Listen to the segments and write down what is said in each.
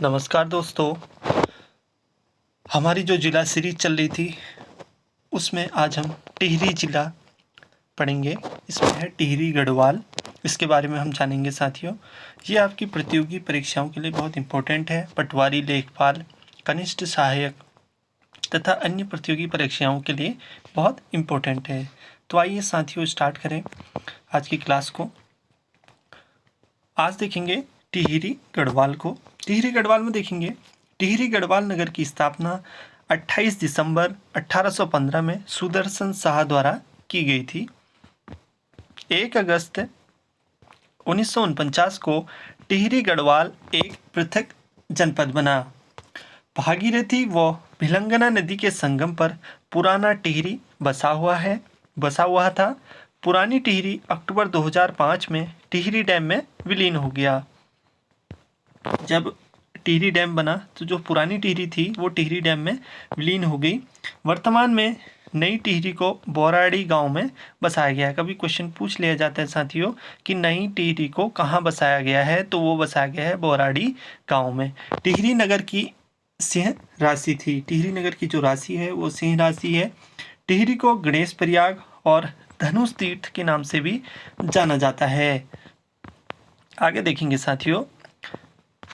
नमस्कार दोस्तों। हमारी जो ज़िला सीरीज चल रही थी उसमें आज हम टिहरी ज़िला पढ़ेंगे। इसमें है टिहरी गढ़वाल, इसके बारे में हम जानेंगे साथियों। ये आपकी प्रतियोगी परीक्षाओं के लिए बहुत इम्पोर्टेंट है। पटवारी, लेखपाल, कनिष्ठ सहायक तथा अन्य प्रतियोगी परीक्षाओं के लिए बहुत इम्पोर्टेंट है। तो आइए साथियों स्टार्ट करें आज की क्लास को। आज देखेंगे टिहरी गढ़वाल को। टिहरी गढ़वाल में देखेंगे टिहरी गढ़वाल नगर की स्थापना 28 दिसंबर 1815 में सुदर्शन शाह द्वारा की गई थी। 1 अगस्त 1949 को टिहरी गढ़वाल एक पृथक जनपद बना। भागीरथी व भिलंगना नदी के संगम पर पुराना टिहरी बसा हुआ था। पुरानी टिहरी अक्टूबर 2005 में टिहरी डैम में विलीन हो गया। जब टिहरी डैम बना तो जो पुरानी टिहरी थी वो टिहरी डैम में विलीन हो गई। वर्तमान में नई टिहरी को बोराड़ी गांव में बसाया गया है। कभी क्वेश्चन पूछ लिया जाता है साथियों कि नई टिहरी को कहाँ बसाया गया है, तो वो बसाया गया है बोराड़ी गांव में। टिहरी नगर की सिंह राशि थी। टिहरी नगर की जो राशि है वो सिंह राशि है। टिहरी को गणेश प्रयाग और धनुष तीर्थ के नाम से भी जाना जाता है। आगे देखेंगे साथियों,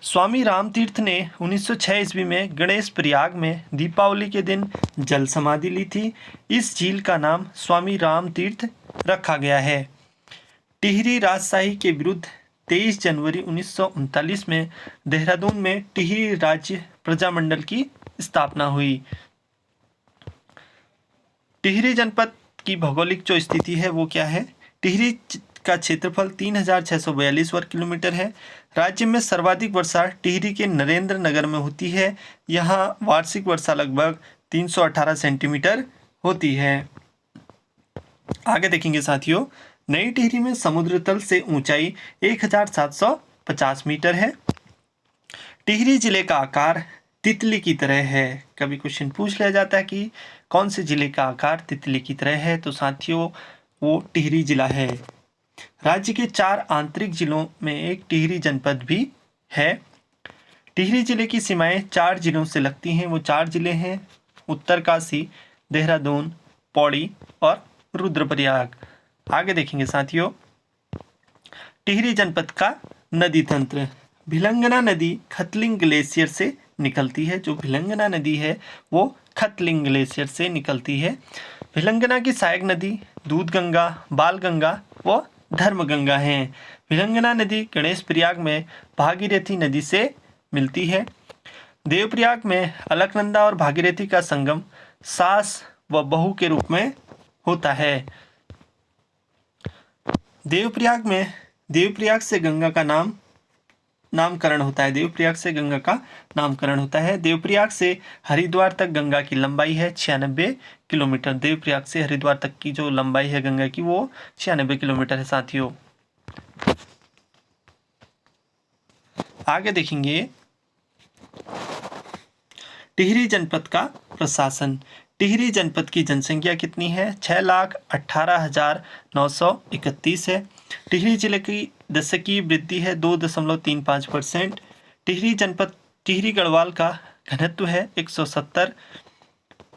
स्वामी राम तीर्थ ने 1906 ईस्वी में गणेश प्रयाग में दीपावली के दिन जल समाधि ली थी। इस झील का नाम स्वामी राम तीर्थ रखा गया है। टिहरी राजशाही के विरुद्ध 23 जनवरी 1939 में देहरादून में टिहरी राज्य प्रजामंडल की स्थापना हुई। टिहरी जनपद की भौगोलिक जो स्थिति है वो क्या है? टिहरी का क्षेत्रफल 3642 वर्ग किलोमीटर है। राज्य में सर्वाधिक वर्षा टिहरी के नरेंद्र नगर में होती है। यहाँ वार्षिक वर्षा लगभग 318 सेंटीमीटर होती है। आगे देखेंगे साथियों, नई टिहरी में समुद्र तल से ऊंचाई 1750 मीटर है। टिहरी जिले का आकार तितली की तरह है। कभी क्वेश्चन पूछ लिया जाता है कि कौन से जिले का आकार तितली की तरह है, तो साथियों वो टिहरी जिला है। राज्य के 4 आंतरिक जिलों में एक टिहरी जनपद भी है। टिहरी जिले की सीमाएं 4 जिलों से लगती हैं। वो 4 जिले हैं उत्तरकाशी, देहरादून, पौड़ी और रुद्रप्रयाग। आगे देखेंगे साथियों, टिहरी जनपद का नदी तंत्र। भिलंगना नदी खतलिंग ग्लेशियर से निकलती है। जो भिलंगना नदी है वो खतलिंग ग्लेशियर से निकलती है। भिलंगना की सहायक नदी दूध गंगा, बाल गंगा व धर्म गंगा हैं। भिलंगना नदी गणेश प्रयाग में भागीरथी नदी से मिलती है। देवप्रयाग में अलकनंदा और भागीरथी का संगम सास व बहू के रूप में होता है। देवप्रयाग से गंगा का नामकरण होता है। देवप्रयाग से गंगा का नामकरण होता है। देवप्रयाग से हरिद्वार तक गंगा की लंबाई है 96 किलोमीटर। देवप्रयाग से हरिद्वार तक की जो लंबाई है गंगा की वो 96 किलोमीटर है साथियों। आगे देखेंगे टिहरी जनपद का प्रशासन। टिहरी जनपद की जनसंख्या कितनी है? 6,18,931 है। टिहरी जिले की दशकीय वृद्धि है 2.35%। टिहरी गढ़वाल का घनत्व है 170।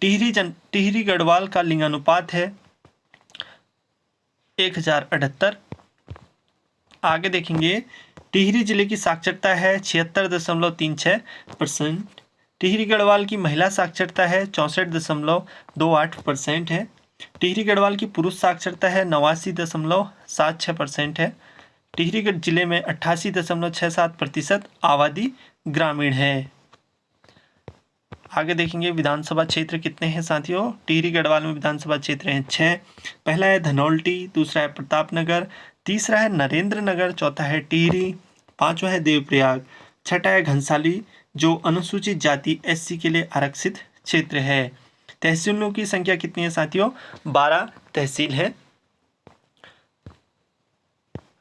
टिहरी गढ़वाल का लिंगानुपात है 1078। आगे देखेंगे, टिहरी जिले की साक्षरता है 76.36%। टिहरी गढ़वाल की महिला साक्षरता है 64.28% है। टिहरी गढ़वाल की पुरुष साक्षरता है 89.76% है। टिहरी जिले में 88.67% आबादी ग्रामीण है। आगे देखेंगे विधानसभा क्षेत्र कितने हैं साथियों। टिहरी गढ़वाल में विधानसभा क्षेत्र हैं 6। पहला है धनौल्टी, दूसरा है प्रतापनगर, तीसरा है नरेंद्र नगर, चौथा है टिहरी, पांचवा है देवप्रयाग, छठा है घनसाली जो अनुसूचित जाति SC के लिए आरक्षित क्षेत्र है। तहसीलों की संख्या कितनी है साथियों? 12 तहसील है।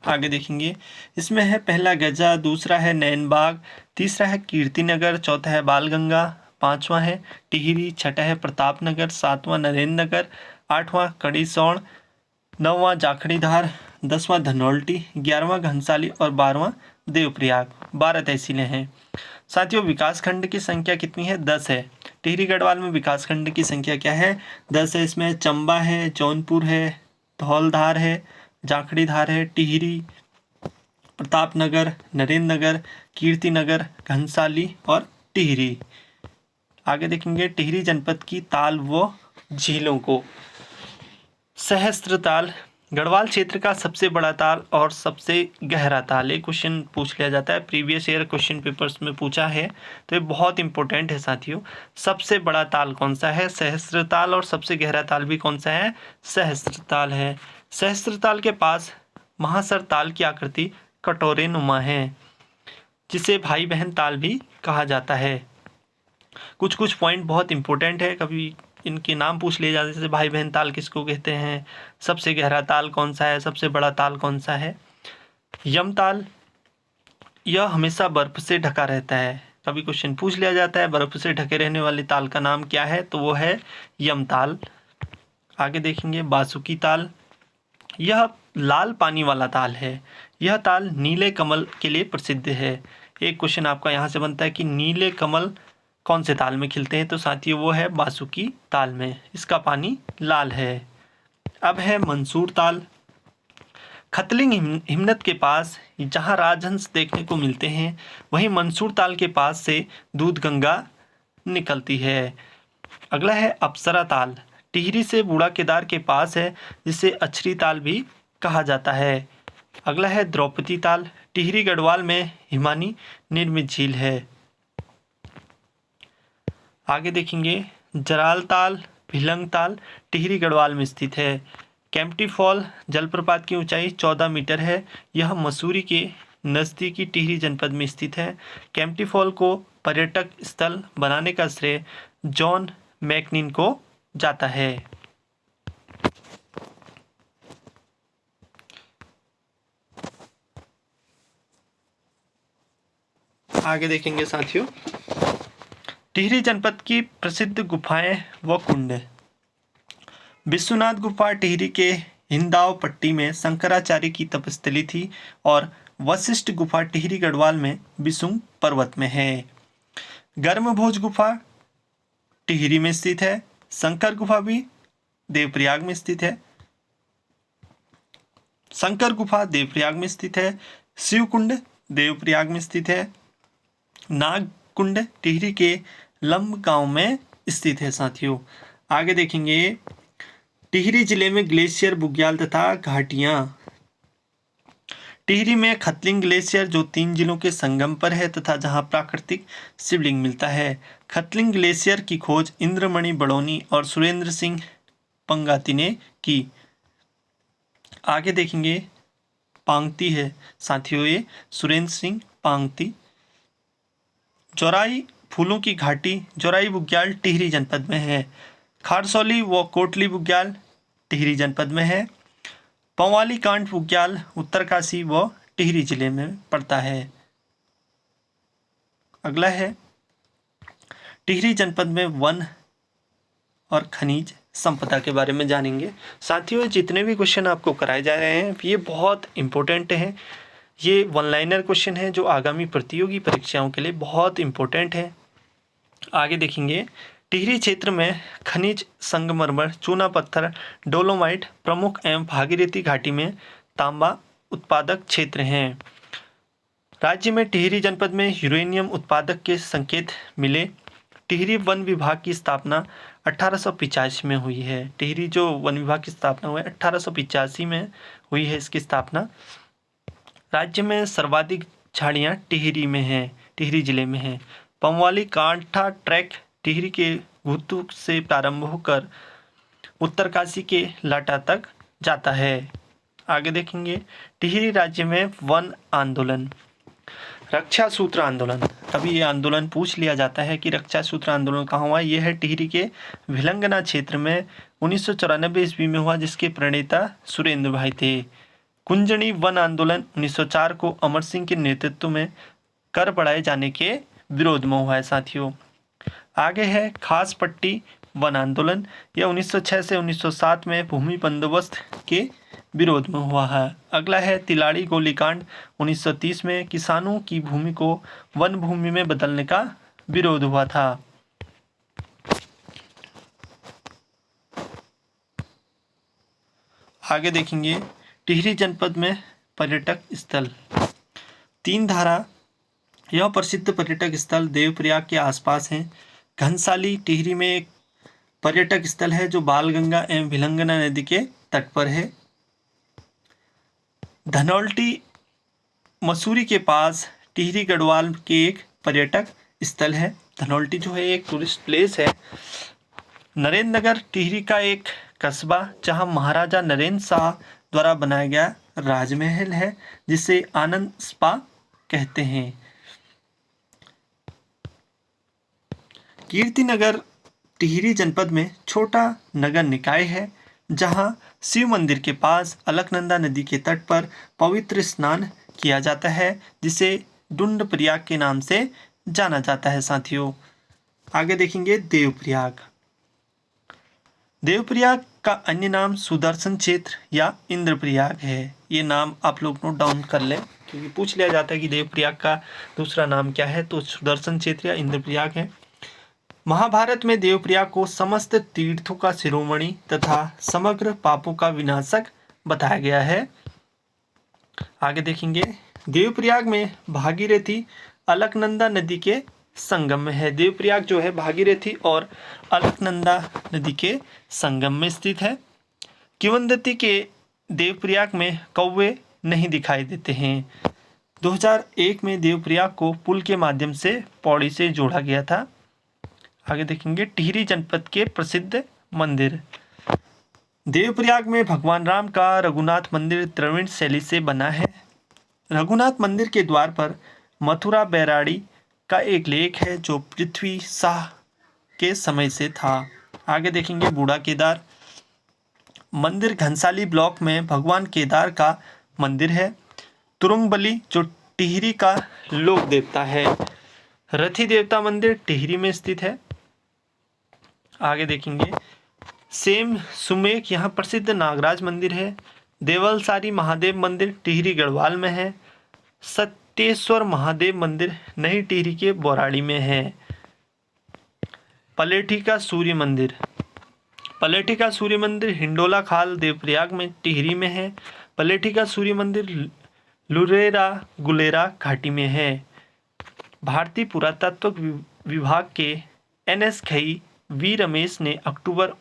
आगे देखेंगे, इसमें है पहला गजा, दूसरा है नैनबाग, तीसरा है कीर्तिनगर, चौथा है बालगंगा, पांचवा है टिहरी, छठा है प्रतापनगर, सातवां नरेंद्र नगर, आठवां कड़ीसौड़, नौवां जाखड़ीधार, 10वां धनौल्टी, 11वां घनसाली और 12वां देवप्रयाग। 12 तहसीलें हैं। साथियों विकासखंड की संख्या कितनी है? 10 है। टिहरी गढ़वाल में विकासखंड की संख्या क्या है? 10 है। इसमें चंबा है, जौनपुर है, धौलधार है, जाखड़ीधार है, टिहरी, प्रतापनगर, नरेंद्र नगर, कीर्तिनगर, घनसाली और टिहरी। आगे देखेंगे टिहरी जनपद की ताल व झीलों को। सहस्त्रताल गढ़वाल क्षेत्र का सबसे बड़ा ताल और सबसे गहरा ताल। एक क्वेश्चन पूछ लिया जाता है, प्रीवियस ईयर क्वेश्चन पेपर्स में पूछा है, तो ये बहुत इंपॉर्टेंट है साथियों। सबसे बड़ा ताल कौन सा है? सहस्त्रताल। और सबसे गहरा ताल भी कौन सा है? सहस्त्रताल है। सहस्त्रताल के पास महासर ताल की आकृति कटोरे नुमा है, जिसे भाई बहन ताल भी कहा जाता है। कुछ कुछ पॉइंट बहुत इंपॉर्टेंट है, कभी इनके नाम पूछ लिए जाते हैं, जैसे भाई बहन ताल किसको कहते हैं, सबसे गहरा ताल कौन सा है, सबसे बड़ा ताल कौन सा है। यम ताल, यह हमेशा बर्फ से ढका रहता है। कभी क्वेश्चन पूछ लिया जाता है बर्फ से ढके रहने वाले ताल का नाम क्या है, तो वो है यम ताल। आगे देखेंगे बासुकी ताल, यह लाल पानी वाला ताल है। यह ताल नीले कमल के लिए प्रसिद्ध है। एक क्वेश्चन आपका यहाँ से बनता है कि नीले कमल कौन से ताल में खिलते हैं, तो साथियों वो है बासुकी ताल में, इसका पानी लाल है। अब है मंसूर ताल। खतलिंग हिमनद के पास जहाँ राजहंस देखने को मिलते हैं, वहीं मंसूर ताल के पास से दूध गंगा निकलती है। अगला है अप्सरा ताल, टिहरी से बूढ़ा केदार के पास है, जिसे अछरी ताल भी कहा जाता है। अगला है द्रौपदी ताल, टिहरी गढ़वाल में हिमानी निर्मित झील है। आगे देखेंगे जराल ताल, भिलंग ताल टिहरी गढ़वाल में स्थित है। कैंपटी फॉल जलप्रपात की ऊंचाई 14 मीटर है। यह मसूरी के नज़दीकी टिहरी जनपद में स्थित है। कैंपटी फॉल को पर्यटक स्थल बनाने का श्रेय जॉन मैकनिन को जाता है। आगे देखेंगे साथियों टिहरी जनपद की प्रसिद्ध गुफाएं व कुंड। विश्वनाथ गुफा टिहरी के हिंदाव पट्टी में शंकराचार्य की तपस्थली थी, और वशिष्ठ गुफा टिहरी गढ़वाल में बिसुंग पर्वत में है। गर्मभोज गुफा टिहरी में स्थित है। शंकर गुफा भी देवप्रयाग में स्थित है। शंकर गुफा देवप्रयाग में स्थित है। शिव कुंड देवप्रयाग में स्थित है। नाग कुंड टिहरी के लंब गांव में स्थित है साथियों। आगे देखेंगे टिहरी जिले में ग्लेशियर, बुग्याल तथा घाटियां। टिहरी में खतलिंग ग्लेशियर जो 3 जिलों के संगम पर है तथा जहां प्राकृतिक शिवलिंग मिलता है। खतलिंग ग्लेशियर की खोज इंद्रमणि बड़ौनी और सुरेंद्र सिंह पंगाती ने की। आगे देखेंगे पांगती है साथियों, ये सुरेंद्र सिंह पांगती। जोराई फूलों की घाटी जोराई बुग्याल टिहरी जनपद में है। खारसौली व कोटली बुग्याल टिहरी जनपद में है। पंवाली कांड बुग्याल उत्तरकाशी व टिहरी जिले में पड़ता है। अगला है टिहरी जनपद में वन और खनिज संपदा के बारे में जानेंगे। साथियों जितने भी क्वेश्चन आपको कराए जा रहे हैं ये बहुत इंपॉर्टेंट हैं। ये वन लाइनर क्वेश्चन है जो आगामी प्रतियोगी परीक्षाओं के लिए बहुत इंपॉर्टेंट है। आगे देखेंगे टिहरी क्षेत्र में खनिज संगमरमर, चूना पत्थर, डोलोमाइट प्रमुख एवं भागीरथी घाटी में तांबा उत्पादक क्षेत्र हैं। राज्य में टिहरी जनपद में यूरेनियम उत्पादक के संकेत मिले। टिहरी वन विभाग की स्थापना 1885 में हुई है। टिहरी जो वन विभाग की स्थापना हुई है 1885 में हुई है इसकी स्थापना। राज्य में सर्वाधिक झाड़ियाँ टिहरी में हैं, टिहरी जिले में हैं। पंवाली कांठा ट्रैक टिहरी के घुत्तू से प्रारंभ होकर उत्तरकाशी के लाटा तक जाता है। आगे देखेंगे टिहरी राज्य में वन आंदोलन। रक्षा सूत्र आंदोलन, कभी ये आंदोलन पूछ लिया जाता है कि रक्षा सूत्र आंदोलन कहाँ हुआ। यह है टिहरी के भिलंगना क्षेत्र में 1994 ईस्वी में हुआ, जिसके प्रणेता सुरेंद्र भाई थे। कुंजनी वन आंदोलन 1904 को अमर सिंह के नेतृत्व में कर बढ़ाए जाने के विरोध में हुआ है साथियों। आगे है खास पट्टी वन आंदोलन। यह 1906 से 1907 में भूमि बंदोबस्त के विरोध में हुआ है। अगला है तिलाड़ी गोलीकांड 1930 में किसानों की भूमि को वन भूमि में बदलने का विरोध हुआ था। आगे देखेंगे टिहरी जनपद में पर्यटक स्थल। तीन धारा यह प्रसिद्ध पर्यटक स्थल देवप्रयाग के आसपास है। घनसाली टिहरी में एक पर्यटक स्थल है जो बालगंगा एवं भिलंगना नदी के तट पर है। धनौल्टी मसूरी के पास टिहरी गढ़वाल के एक पर्यटक स्थल है। धनौल्टी जो है एक टूरिस्ट प्लेस है। नरेंद्र नगर टिहरी का एक कस्बा जहां महाराजा नरेंद्र शाह द्वारा बनाया गया राजमहल है जिसे आनंद स्पा कहते हैं। कीर्तिनगर टिहरी जनपद में छोटा नगर निकाय है जहां शिव मंदिर के पास अलकनंदा नदी के तट पर पवित्र स्नान किया जाता है जिसे डुंड प्रयाग के नाम से जाना जाता है। साथियों आगे देखेंगे देवप्रयाग। देवप्रयाग का अन्य नाम सुदर्शन क्षेत्र या इंद्रप्रयाग है। ये नाम आप लोग नोट डाउन कर लें क्योंकि पूछ लिया जाता है कि देवप्रयाग का दूसरा नाम क्या है, तो सुदर्शन क्षेत्र या इंद्रप्रयाग है। महाभारत में देवप्रयाग को समस्त तीर्थों का शिरोमणि तथा समग्र पापों का विनाशक बताया गया है। आगे देखेंगे देवप्रयाग में भागीरथी अलकनंदा नदी के संगम में है। देवप्रयाग जो है भागीरथी और अलकनंदा नदी के संगम में स्थित है। किंवदंती के देवप्रयाग में कौवे नहीं दिखाई देते हैं। 2001 में देवप्रयाग को पुल के माध्यम से पौड़ी से जोड़ा गया था। आगे देखेंगे टिहरी जनपद के प्रसिद्ध मंदिर। देवप्रयाग में भगवान राम का रघुनाथ मंदिर द्रविड़ शैली से बना है। रघुनाथ मंदिर के द्वार पर मथुरा बैराड़ी का एक लेख है जो पृथ्वी शाह के समय से था। आगे देखेंगे बूढ़ा केदार मंदिर घनसाली ब्लॉक में भगवान केदार का मंदिर है। तुरुंगबली जो टिहरी का लोक देवता है। रथी देवता मंदिर टिहरी में स्थित है। आगे देखेंगे सेम सुमेक यहाँ प्रसिद्ध नागराज मंदिर है। देवलसारी महादेव मंदिर टिहरी गढ़वाल में है। सत्येश्वर महादेव मंदिर नई टिहरी के बोराड़ी में है। पलेठी का सूर्य मंदिर। पलेठी का सूर्य मंदिर हिंडोला खाल देवप्रयाग में टिहरी में है। पलेठी का सूर्य मंदिर लुरेरा गुलेरा घाटी में है। भारतीय पुरातत्व विभाग के NS खई वी रमेश ने अक्टूबर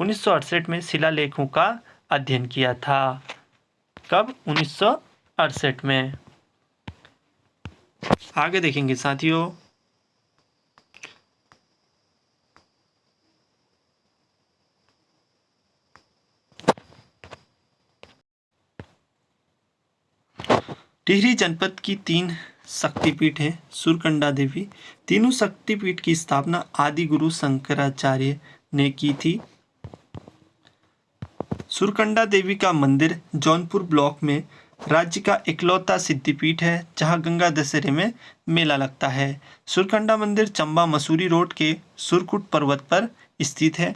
1968 में शिलालेखों का अध्ययन किया था। कब? 1968 में। आगे देखेंगे साथियों टिहरी जनपद की 3 शक्तिपीठ हैं। सुरकंडा देवी। तीनों शक्तिपीठ की स्थापना आदि गुरु शंकराचार्य ने की थी। सुरकंडा देवी का मंदिर जौनपुर ब्लॉक में राज्य का इकलौता सिद्धिपीठ है जहां गंगा दशहरे में मेला लगता है। सुरकंडा मंदिर चंबा मसूरी रोड के सुरकुट पर्वत पर स्थित है।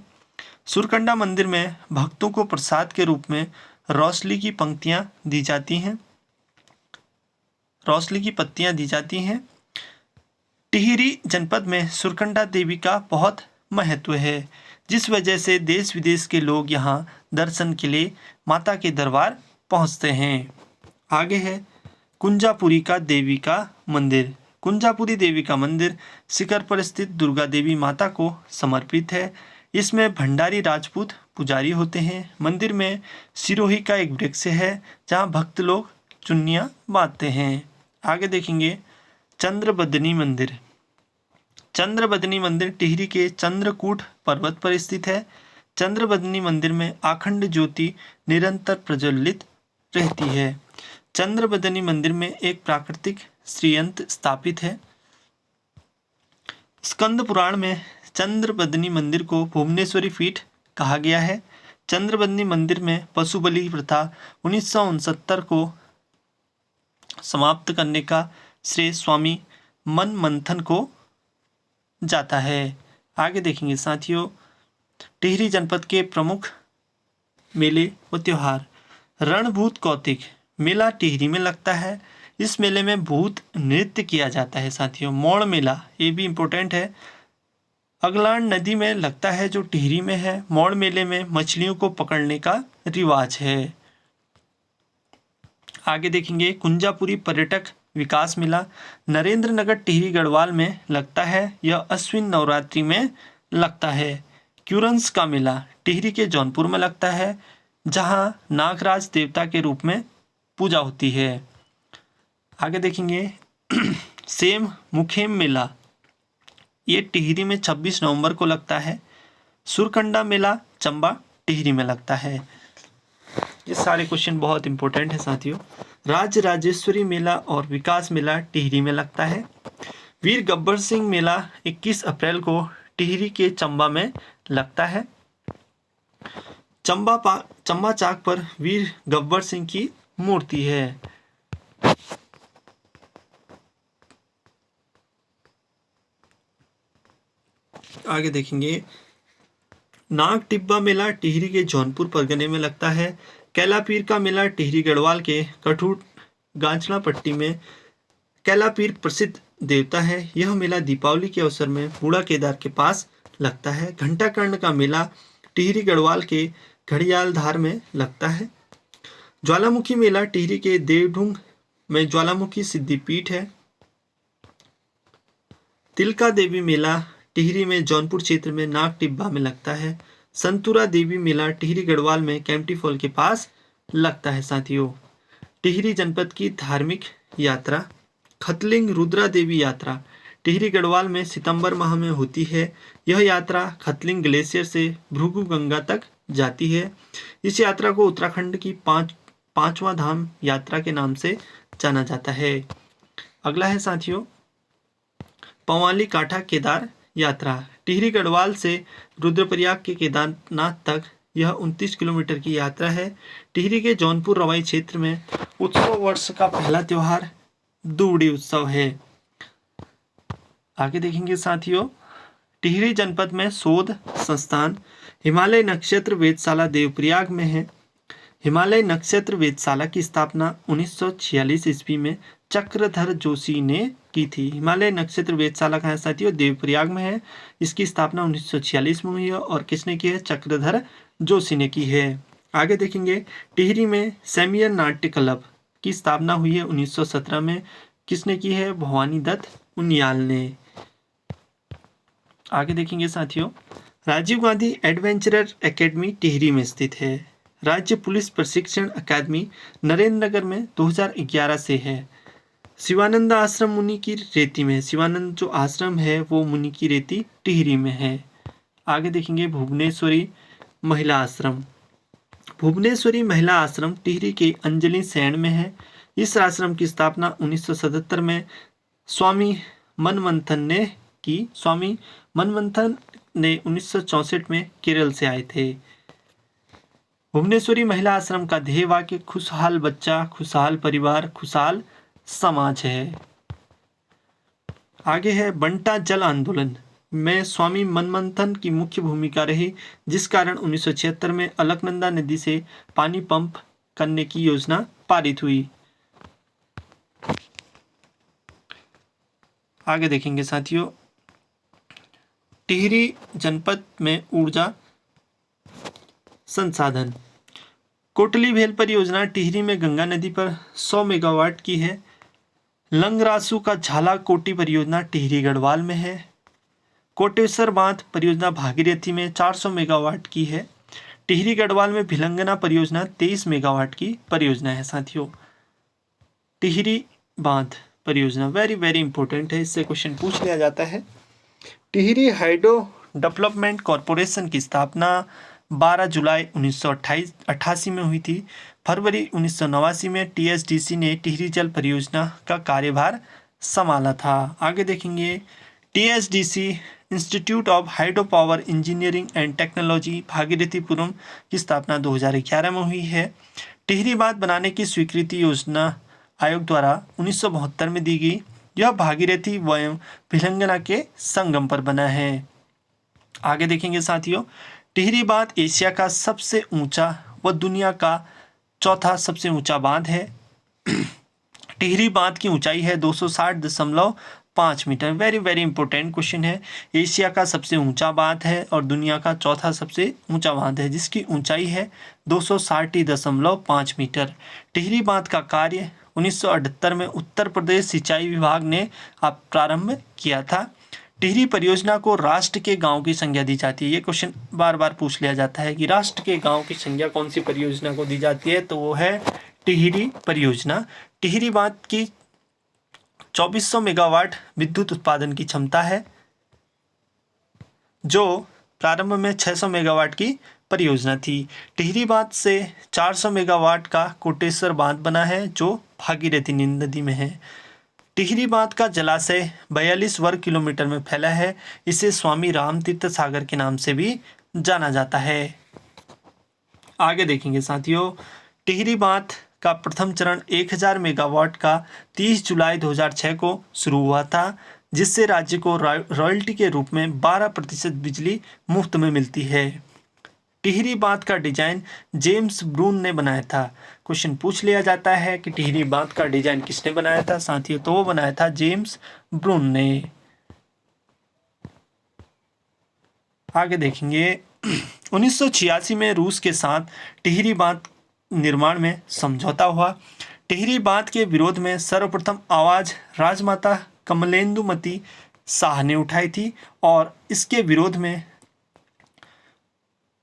सुरकंडा मंदिर में भक्तों को प्रसाद के रूप में रोसली की पंक्तियां दी जाती हैं। रोसली की पत्तियां दी जाती हैं। टिहरी जनपद में सुरकंडा देवी का बहुत महत्व है जिस वजह से देश विदेश के लोग यहां दर्शन के लिए माता के दरबार पहुंचते हैं। आगे है कुंजापुरी का देवी का मंदिर। कुंजापुरी देवी का मंदिर शिखर पर स्थित दुर्गा देवी माता को समर्पित है। इसमें भंडारी राजपूत पुजारी होते हैं। मंदिर में सिरोही का एक वृक्ष है जहां भक्त लोग चुन्नियां बांधते हैं। आगे देखेंगे चंद्रबदनी मंदिर। चंद्रबदनी मंदिर टिहरी के चंद्रकूट पर्वत पर स्थित है। चंद्रबदनी मंदिर में आखंड ज्योति निरंतर प्रज्वलित रहती है। चंद्रबदनी मंदिर में एक प्राकृतिक श्रीयंत्र स्थापित है। स्कंद पुराण में चंद्रबदनी मंदिर को भुवनेश्वरी पीठ कहा गया है। चंद्रबदनी मंदिर में पशु बलि प्रथा 1969 को समाप्त करने का श्रेय स्वामी मनमंथन को जाता है। आगे देखेंगे साथियों टिहरी जनपद के प्रमुख मेले व त्योहार। रणभूत कौतिक मेला टिहरी में लगता है। इस मेले में भूत नृत्य किया जाता है साथियों। मौड़ मेला, ये भी इम्पोर्टेंट है, अगलान नदी में लगता है जो टिहरी में है। मौड़ मेले में मछलियों को पकड़ने का रिवाज है। आगे देखेंगे कुंजापुरी पर्यटक विकास मेला नरेंद्र नगर टिहरी गढ़वाल में लगता है। यह अश्विन नवरात्रि में लगता है। क्यूरंस का मेला टिहरी के जौनपुर में लगता है, जहां नागराज देवता के रूप में पूजा होती है। आगे देखेंगे सेम मुखेम मेला, ये टिहरी में 26 नवंबर को लगता है। सुरकंडा मेला चंबा टिहरी में लगता है। ये सारे क्वेश्चन बहुत इंपॉर्टेंट है साथियों। राज्य राजेश्वरी मेला और विकास मेला टिहरी में लगता है। वीर गब्बर सिंह मेला 21 अप्रैल को टिहरी के चंबा में लगता है। चंबा चाक पर वीर गब्बर सिंह की मूर्ति है। आगे देखेंगे नाग टिब्बा मेला टिहरी के जौनपुर परगने में लगता है। कैलापीर का मेला टिहरी गढ़वाल के कठूट गांचना पट्टी में कैलापीर प्रसिद्ध देवता है। यह मेला दीपावली के अवसर में बूढ़ा केदार के पास लगता है। घंटाकर्ण का मेला टिहरी गढ़वाल के घड़ियाल धार में लगता है। ज्वालामुखी मेला टिहरी के देवढुंग में ज्वालामुखी सिद्धिपीठ है। तिलका देवी मेला टिहरी में जौनपुर क्षेत्र में नाग टिब्बा में लगता है। संतुरा देवी मेला टिहरी गढ़वाल में कैंपटी फॉल के पास लगता है साथियों। टिहरी जनपद की धार्मिक यात्रा खतलिंग रुद्रा देवी यात्रा टिहरी गढ़वाल में सितंबर माह में होती है। यह यात्रा खतलिंग ग्लेशियर से भृगु गंगा तक जाती है। इस यात्रा को उत्तराखंड की पांचवा धाम यात्रा के नाम से जाना जाता है। अगला है साथियों पवाली काठा केदार यात्रा टिहरी गढ़वाल से रुद्रप्रयाग के केदारनाथ तक यह 29 किलोमीटर की यात्रा है। टिहरी के जौनपुर रवाई क्षेत्र में उत्सव वर्ष का पहला त्योहार दुवड़ी उत्सव है। आगे देखेंगे साथियों टिहरी जनपद में शोध संस्थान हिमालय नक्षत्र वेधशाला देवप्रयाग में है। हिमालय नक्षत्र वेधशाला की स्थापना 1946 ईस्वी में चक्रधर जोशी ने की थी। हिमालय नक्षत्र वेधशाला कहाँ है साथियों? देवप्रयाग में है। इसकी स्थापना 1946 में हुई है और किसने की है? चक्रधर जोशी ने की है। आगे देखेंगे टिहरी में सेमियर नाट्य क्लब की स्थापना हुई है 1917 में। किसने की है? भवानी दत्त उनियाल ने। आगे देखेंगे साथियों राजीव गांधी एडवेंचरर एकेडमी टिहरी में स्थित है। राज्य पुलिस प्रशिक्षण अकादमी नरेंद्र नगर में 2011 से है। शिवानंद आश्रम मुनि की रेती में, शिवानंद जो आश्रम है वो मुनि की रेती टिहरी में है। आगे देखेंगे भुवनेश्वरी महिला आश्रम। भुवनेश्वरी महिला आश्रम टिहरी के अंजलि सैन में है। इस आश्रम की स्थापना 1977 में स्वामी मनमंथन ने की। स्वामी मनमंथन ने 1964 में केरल से आए थे। भुवनेश्वरी महिला आश्रम का ध्येय वाक्य खुशहाल बच्चा, खुशहाल परिवार, खुशहाल समाज है। आगे है बंटा जल आंदोलन में स्वामी मनमंथन की मुख्य भूमिका रही, जिस कारण 1976 में अलकनंदा नदी से पानी पंप करने की योजना पारित हुई। आगे देखेंगे साथियों टिहरी जनपद में ऊर्जा संसाधन कोटली भेल परियोजना टिहरी में गंगा नदी पर 100 मेगावाट की है। लंगरासू का झाला कोटी परियोजना टिहरी गढ़वाल में है। कोटेश्वर बांध परियोजना भागीरथी में 400 मेगावाट की है। टिहरी गढ़वाल में भिलंगना परियोजना 23 मेगावाट की परियोजना है साथियों। टिहरी बांध परियोजना वेरी वेरी इंपॉर्टेंट है, इससे क्वेश्चन पूछ लिया जाता है। टिहरी हाइड्रो डेवलपमेंट कॉरपोरेशन की स्थापना 12 जुलाई 1988 में हुई थी। फरवरी 1989 में टीएसडीसी ने टिहरी जल परियोजना का कार्यभार संभाला था। आगे देखेंगे TSDC institute of hydro power engineering and technology Bhagirathipuram की स्थापना 2011 में हुई है। टिहरी बांध बनाने की स्वीकृति योजना आयोग द्वारा 1972 में दी गई। यह भागीरथी एवं भिलंगना के संगम पर बना है। आगे देखेंगे साथियों टिहरी बांध एशिया का सबसे ऊंचा व दुनिया का चौथा सबसे ऊंचा बांध है। टिहरी बांध की ऊंचाई है 260.5 metre. Very very important question है। एशिया का सबसे ऊंचा बांध है और दुनिया का चौथा सबसे ऊंचा बांध है, जिसकी ऊंचाई है 260.5 मीटर। टिहरी बांध का कार्य 1978 में उत्तर प्रदेश सिंचाई विभाग ने प्रारंभ किया था। टिहरी परियोजना को राष्ट्र के गांव की संज्ञा दी जाती है। ये क्वेश्चन बार बार पूछ लिया जाता है कि राष्ट्र के गांव की संज्ञा कौन सी परियोजना को दी जाती है, तो वो है टिहरी परियोजना। टिहरी बांध की 2400 मेगावाट विद्युत उत्पादन की क्षमता है, जो प्रारंभ में 600 मेगावाट की परियोजना थी। टिहरी बांध से 400 मेगावाट का कोटेश्वर बांध बना है, जो भागीरथी नदी में है। टिहरी बांध का जलाशय 42 वर्ग किलोमीटर में फैला है। इसे स्वामी रामतीर्थ सागर के नाम से भी जाना जाता है। आगे देखेंगे साथियों, टिहरी बांध का प्रथम चरण 1000 मेगावाट का 30 जुलाई 2006 को शुरू हुआ था, जिससे राज्य को रॉयल्टी के रूप में 12% बिजली मुफ्त में मिलती है। टिहरी बांध का डिजाइन जेम्स ब्रून ने बनाया था। क्वेश्चन पूछ लिया जाता है कि टिहरी बांध का डिजाइन किसने बनाया था साथियों, तो वो बनाया था जेम्स ब्रून ने। आगे देखेंगे 1986 में रूस के साथ टिहरी बांध निर्माण में समझौता हुआ। टिहरी बांध के विरोध में सर्वप्रथम आवाज राजमाता कमलेंदुमती शाह ने उठाई थी और इसके विरोध में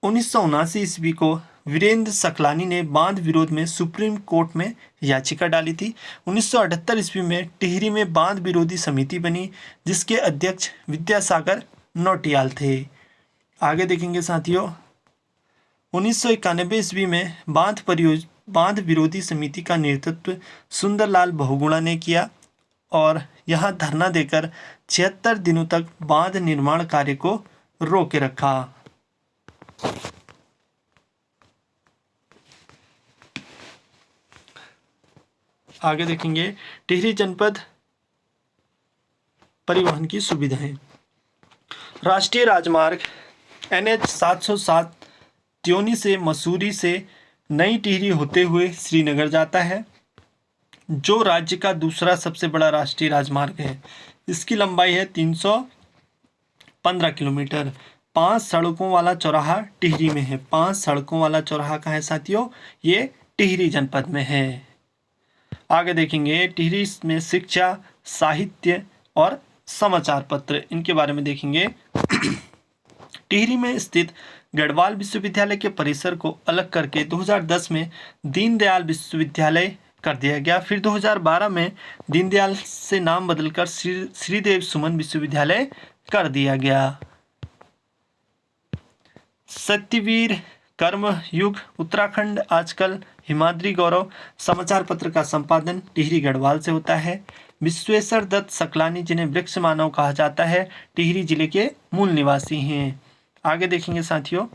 1979 ईस्वी को वीरेंद्र सकलानी ने बांध विरोध में सुप्रीम कोर्ट में याचिका डाली थी। 1978 ईस्वी में टिहरी में बांध विरोधी समिति बनी, जिसके अध्यक्ष विद्यासागर नौटियाल थे। आगे देखेंगे साथियों, 1991 ईस्वी में बांध विरोधी समिति का नेतृत्व सुंदरलाल बहुगुणा ने किया और यहां धरना देकर 76 दिनों तक बांध निर्माण कार्य को रोके रखा। आगे देखेंगे टिहरी जनपद परिवहन की सुविधाएं। राष्ट्रीय राजमार्ग NH 707 त्योनी से मसूरी से नई टिहरी होते हुए श्रीनगर जाता है, जो राज्य का दूसरा सबसे बड़ा राष्ट्रीय राजमार्ग है। इसकी लंबाई है 315 किलोमीटर। 5 सड़कों वाला चौराहा टिहरी में है। 5 सड़कों वाला चौराहा कहाँ है साथियों, ये टिहरी जनपद में है। आगे देखेंगे टिहरी में शिक्षा, साहित्य और समाचार पत्र, इनके बारे में देखेंगे। टिहरी में स्थित गढ़वाल विश्वविद्यालय के परिसर को अलग करके 2010 में दीनदयाल विश्वविद्यालय कर दिया गया। फिर 2012 में दीनदयाल से नाम बदलकर श्रीदेव सुमन विश्वविद्यालय कर दिया गया। सत्यवीर कर्मयुग उत्तराखंड आजकल हिमाद्री गौरव समाचार पत्र का संपादन टिहरी गढ़वाल से होता है। विश्वेश्वर दत्त सकलानी, जिन्हें वृक्ष मानव कहा जाता है, टिहरी जिले के मूल निवासी हैं। आगे देखेंगे साथियों,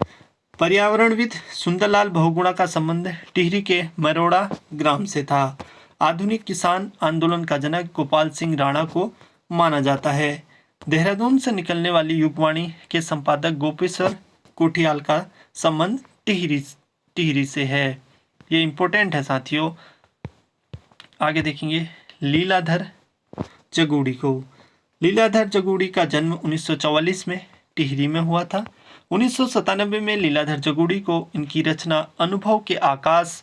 पर्यावरणविद सुंदरलाल बहुगुणा का संबंध टिहरी के मरोड़ा ग्राम से था। आधुनिक किसान आंदोलन का जनक गोपाल सिंह राणा को माना जाता है। देहरादून से निकलने वाली युगवाणी के संपादक गोपेश्वर कोठियाल का संबंध टिहरी से है। ये इंपॉर्टेंट है साथियों। आगे देखेंगे लीलाधर जगूड़ी को। लीलाधर जगूड़ी का जन्म 1944 में टिहरी में हुआ था। 1997 में लीलाधर जगूड़ी को इनकी रचना अनुभव के आकाश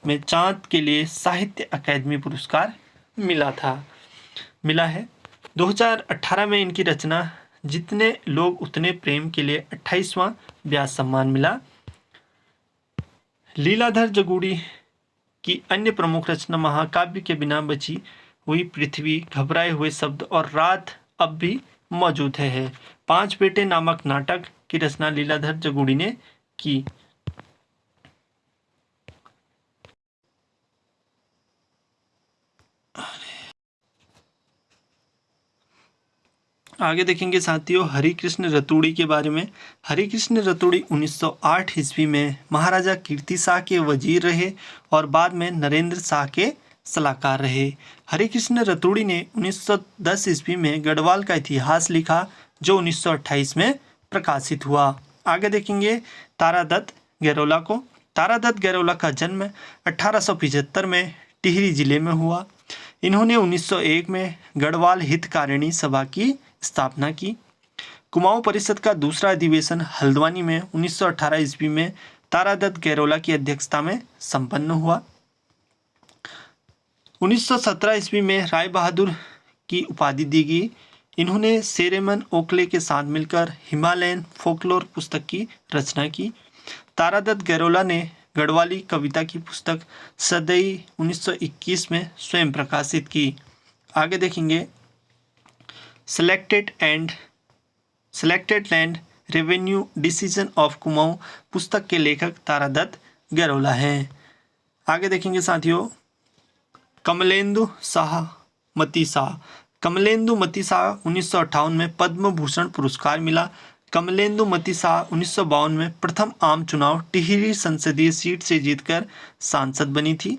में चांद के लिए साहित्य अकादमी पुरस्कार मिला है। 2018 में इनकी रचना जितने लोग उतने प्रेम के लिए 28वां व्यास सम्मान मिला। लीलाधर जगूड़ी की अन्य प्रमुख रचना महाकाव्य के बिना बची हुई पृथ्वी, घबराए हुए शब्द और रात अब भी मौजूद है। 5 बेटे नामक नाटक की रचना लीलाधर जगूड़ी ने की। आगे देखेंगे साथियों हरिकृष्ण रतूड़ी के बारे में। हरिकृष्ण रतूड़ी 1908 ईस्वी में महाराजा कीर्ति शाह के वजीर रहे और बाद में नरेंद्र शाह के सलाहकार रहे। हरिकृष्ण रतूड़ी ने 1910 ईस्वी में गढ़वाल का इतिहास लिखा, जो 1928 में प्रकाशित हुआ। आगे देखेंगे तारादत्त गैरोला को। तारादत्त गैरोला का जन्म 1875 में टिहरी जिले में हुआ। इन्होंने 1901 में गढ़वाल हितकारिणी सभा की स्थापना की। कुमाऊं परिषद का दूसरा अधिवेशन हल्द्वानी में 1918 ईस्वी में तारादत्त गैरोला की अध्यक्षता में संपन्न हुआ। 1917 ईस्वी में राय बहादुर की उपाधि दी गई। इन्होंने सेरेमन ओकले के साथ मिलकर हिमालयन फोकलोर पुस्तक की रचना की। तारादत्त गैरोला ने गढ़वाली कविता की पुस्तक सदई 1921 में स्वयं प्रकाशित की। आगे देखेंगे selected land revenue decision of Kumaon पुस्तक के लेखक तारादत्त गैरोला हैं। आगे देखेंगे साथियों कमलेंदु मती शाह 1958 में पद्म भूषण पुरस्कार मिला। कमलेंदु मती शाह 1952 में प्रथम आम चुनाव टिहरी संसदीय सीट से जीतकर सांसद बनी थी।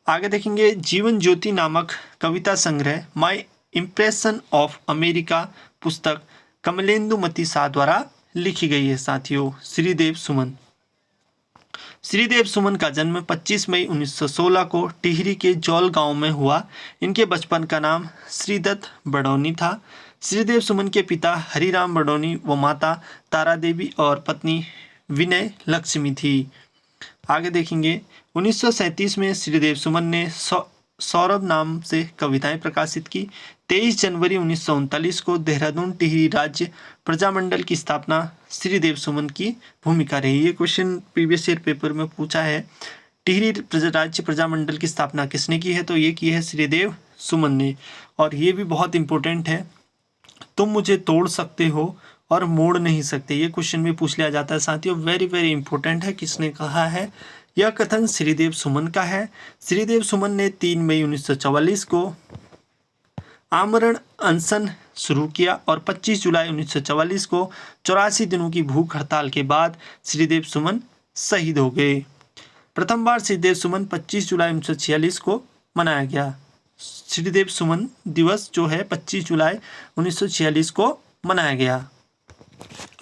आगे देखेंगे जीवन ज्योति नामक कविता संग्रह माय इम्प्रेशन ऑफ अमेरिका पुस्तक कमलेंदु मती शाह द्वारा लिखी गई है। साथियों श्रीदेव सुमन का जन्म 25 मई 1916 को टिहरी के जौल गांव में हुआ। इनके बचपन का नाम श्रीदत्त बडौनी था। श्रीदेव सुमन के पिता हरिराम बडौनी व माता तारा देवी और पत्नी विनय लक्ष्मी थी। आगे देखेंगे 1937 में श्रीदेव सुमन ने सौरभ नाम से कविताएं प्रकाशित की। 23 जनवरी 1939 को देहरादून टिहरी राज्य प्रजामंडल की स्थापना श्रीदेव सुमन की भूमिका रही। ये क्वेश्चन प्रीवियस ईयर पेपर में पूछा है। टिहरी राज्य प्रजामंडल की स्थापना किसने की है? तो ये की है श्रीदेव सुमन ने। और ये भी बहुत इंपॉर्टेंट है, तुम मुझे तोड़ सकते हो और मोड़ नहीं सकते। ये क्वेश्चन भी पूछ लिया जाता है साथियों, वेरी वेरी इंपॉर्टेंट है। किसने कहा है? यह कथन श्रीदेव सुमन का है। श्रीदेव सुमन ने 3 मई 1944 को आमरण अनशन शुरू किया और 25 जुलाई 1944 को 84 दिनों की भूख हड़ताल के बाद श्रीदेव सुमन शहीद हो गए। प्रथम बार श्रीदेव सुमन 25 जुलाई 1946 को मनाया गया। श्रीदेव सुमन दिवस जो है 25 जुलाई 1946 को मनाया गया।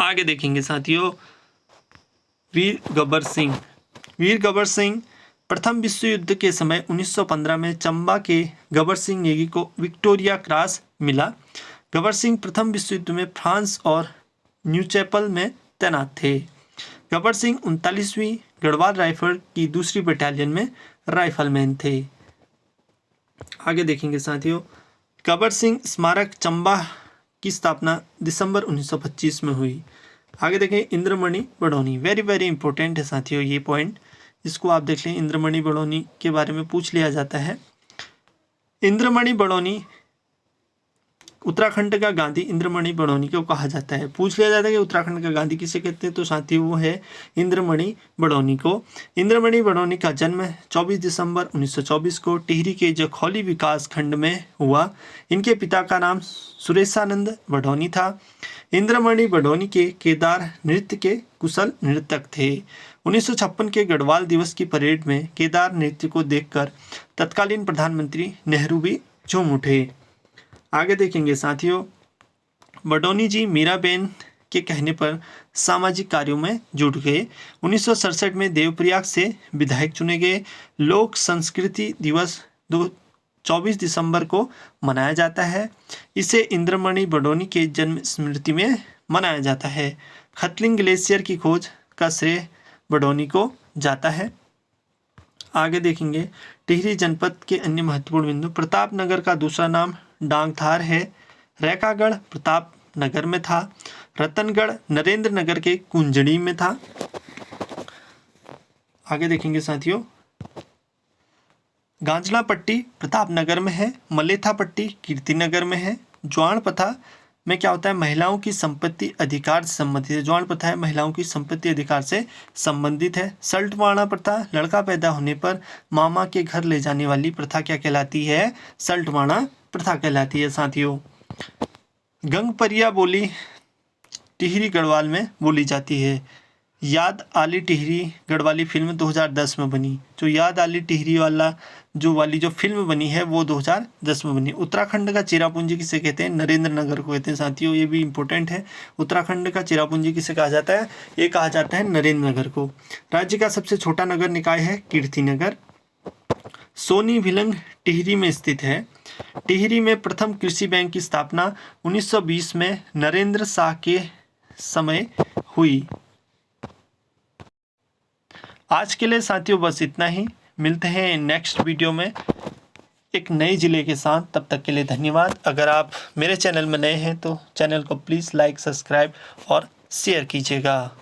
आगे देखेंगे साथियों वीर गब्बर सिंह प्रथम विश्व युद्ध के समय 1915 में चंबा के गब्बर सिंह नेगी को विक्टोरिया क्रॉस मिला। गब्बर सिंह प्रथम विश्व युद्ध में फ्रांस और न्यूचैपल में तैनात थे। गब्बर सिंह 39वीं गढ़वाल राइफल की दूसरी बटालियन में राइफलमैन थे। आगे देखेंगे साथियों गब्बर सिंह स्मारक चंबा की स्थापना दिसंबर 1925 में हुई। आगे देखें Indramani Badauni, very very important है साथियों ये पॉइंट, इसको आप देख लें। इंद्रमणि बडौनी के बारे में पूछ लिया जाता है। इंद्रमणि बडौनी उत्तराखंड का गांधी इंद्रमणि बडौनी को कहा जाता है। पूछ लिया जाता है कि उत्तराखंड का गांधी किसे कहते हैं, तो साथियों वो है इंद्रमणि बडौनी को। इंद्रमणि बडौनी का जन्म 24 दिसंबर 1924 को टिहरी के जखौली विकास खंड में हुआ। इनके पिता का नाम सुरेशानंद बडौनी था। इंद्रमणि बडौनी के केदार नृत्य के कुशल नृतक थे। 1956 के गढ़वाल दिवस की परेड में केदार नृत्य को देखकर तत्कालीन प्रधानमंत्री नेहरू भी झूम उठे। आगे देखेंगे साथियों बडौनी जी मीराबेन के कहने पर सामाजिक कार्यों में जुट गए। 1967 में देवप्रयाग से विधायक चुने गए। लोक संस्कृति दिवस 24 दिसंबर को मनाया जाता है। इसे इंद्रमणि बडौनी के जन्म स्मृति में मनाया जाता है। खतलिंग ग्लेशियर की खोज का श्रेय बडौनी को जाता है। आगे देखेंगे टिहरी जनपद के अन्य महत्वपूर्ण बिंदु। प्रतापनगर का दूसरा नाम डांगथार है। रैकागढ़ प्रतापनगर में था। रतनगढ़ नरेंद्र नगर के कुंजड़ी में था। आगे देखेंगे साथियों गांजला पट्टी प्रतापनगर में है। मलेथा पट्टी कीर्तिनगर में है। ज्वाण प्रथा में क्या होता है, महिलाओं की संपत्ति अधिकार से संबंधित है। ज्वाण प्रथा है महिलाओं की संपत्ति अधिकार से संबंधित है। सल्टवाणा प्रथा लड़का पैदा होने पर मामा के घर ले जाने वाली प्रथा क्या कहलाती है, सल्टवाणा प्रथा कहलाती है। साथियों गंगपरिया बोली टिहरी गढ़वाल में बोली जाती है। याद आली टिहरी गढ़वाली फिल्म 2010 में बनी। जो याद आली टिहरी वाली जो फिल्म बनी है वो 2010 में बनी। उत्तराखंड का चेरापूंजी किसे कहते हैं? नरेंद्र नगर को कहते हैं साथियों, ये भी इंपॉर्टेंट है। उत्तराखंड का चेरापूंजी किसे कहा जाता है? ये कहा जाता है नरेंद्र नगर को। राज्य का सबसे छोटा नगर निकाय है कीर्तिनगर। सोनी भिलंग टिहरी में स्थित है। टिहरी में प्रथम कृषि बैंक की स्थापना 1920 में नरेंद्र शाह के समय हुई। आज के लिए साथियों बस इतना ही। मिलते हैं नेक्स्ट वीडियो में एक नए ज़िले के साथ। तब तक के लिए धन्यवाद। अगर आप मेरे चैनल में नए हैं तो चैनल को प्लीज़ लाइक, सब्सक्राइब और शेयर कीजिएगा।